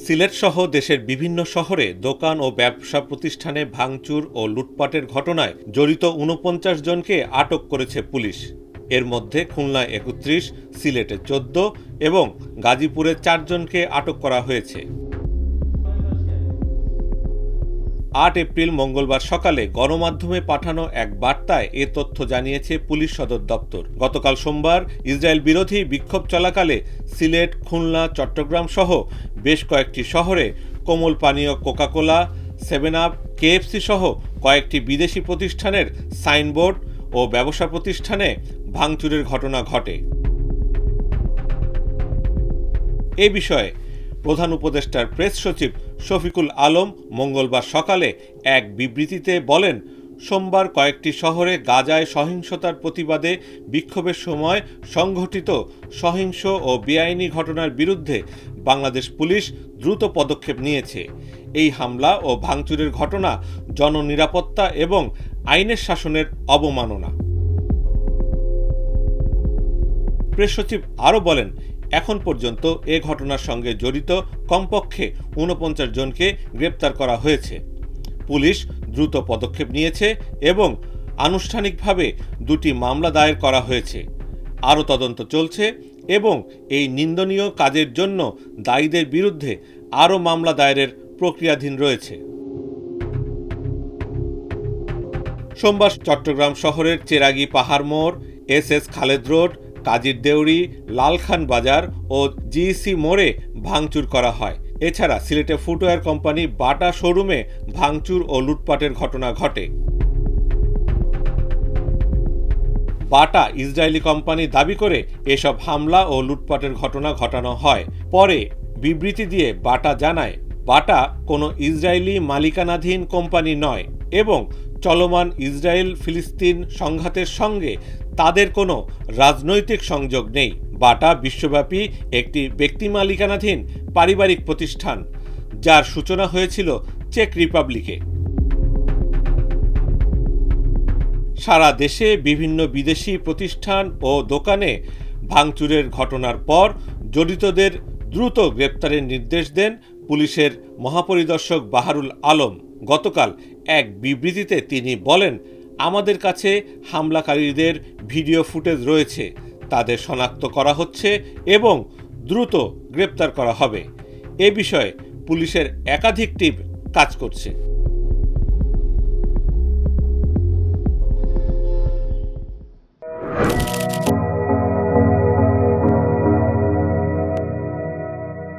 সিলেটসহ দেশের বিভিন্ন শহরে দোকান ও ব্যবসা প্রতিষ্ঠানে ভাঙচুর ও লুটপাটের ঘটনায় জড়িত ৪৯ জনকে আটক করেছে পুলিশ। এর মধ্যে খুলনায় ৩১, সিলেটে ১৪ এবং গাজীপুরে ৪ জনকে আটক করা হয়েছে। ৮ এপ্রিল মঙ্গলবার সকালে গণমাধ্যমে পাঠানো এক বার্তায় এ তথ্য জানিয়েছে পুলিশ সদর দপ্তর। গতকাল সোমবার ইসরায়েল বিরোধী বিক্ষোভ চলাকালে সিলেট, খুলনা, চট্টগ্রাম সহ বেশ কয়েকটি শহরে কোমল পানীয় কোকা-কোলা, 7-আপ, কেএফসি সহ কয়েকটি বিদেশি প্রতিষ্ঠানের সাইনবোর্ড ও ব্যবসা প্রতিষ্ঠানে ভাঙচুরের ঘটনা ঘটে। এ বিষয়ে প্রধান উপদেষ্টার প্রেস সচিব শফিকুল আলম মঙ্গলবার সকালে এক বিবৃতিতে বলেন, সোমবার কয়েকটি শহরে গাজায় সহিংসতার প্রতিবাদে বিক্ষোভের সময় সংঘটিত সহিংস ও বেআইনি ঘটনার বিরুদ্ধে বাংলাদেশ পুলিশ দ্রুত পদক্ষেপ নিয়েছে। এই হামলা ও ভাঙচুরের ঘটনা জননিরাপত্তা এবং আইনের শাসনের অবমাননা। প্রেস সচিব আরও বলেন, এখন পর্যন্ত এ ঘটনার সঙ্গে জড়িত কমপক্ষে ৪৯ জনকে গ্রেপ্তার করা হয়েছে। পুলিশ দ্রুত পদক্ষেপ নিয়েছে এবং আনুষ্ঠানিকভাবে ২টি মামলা দায়ের করা হয়েছে। আরও তদন্ত চলছে এবং এই নিন্দনীয় কাজের জন্য দায়ীদের বিরুদ্ধে আরও মামলা দায়েরের প্রক্রিয়াধীন রয়েছে। সোমবার চট্টগ্রাম শহরের চেরাগী পাহাড় মোড়, SS খালেদ রোড, কাজীর দেউরি, লালখান বাজার ও GEC মোড়ে ভাঙচুর করা হয়। এছাড়া সিলেটে ফুটওয়্যার কোম্পানি বাটা শোরুমে ভাঙচুর ও লুটপাটের ঘটনা ঘটে। বাটা ইসরায়েলি কোম্পানি দাবি করে এসব হামলা ও লুটপাটের ঘটনা ঘটানো হয়। পরে বিবৃতি দিয়ে বাটা জানায়, বাটা কোনো ইসরায়েলি মালিকানাধীন কোম্পানি নয় এবং চলমান ইসরায়েল-ফিলিস্তিন সংঘাতের সঙ্গে তাদের কোনো রাজনৈতিক সংযোগ নেই। বাটা বিশ্বব্যাপী একটি ব্যক্তি মালিকানাধীন পারিবারিক প্রতিষ্ঠান, যার সূচনা হয়েছিল চেক রিপাবলিকে। সারা দেশে বিভিন্ন বিদেশি প্রতিষ্ঠান ও দোকানে ভাঙচুরের ঘটনার পর জড়িতদের দ্রুত গ্রেপ্তারের নির্দেশ দেন পুলিশের মহাপরিদর্শক বাহারুল আলম। গতকাল এক বিবৃতিতে তিনি বলেন, আমাদের কাছে হামলাকারীদের ভিডিও ফুটেজ রয়েছে, তাদের শনাক্ত করা হচ্ছে এবং দ্রুত গ্রেপ্তার করা হবে। এ বিষয়ে পুলিশের একাধিক টিম কাজ করছে।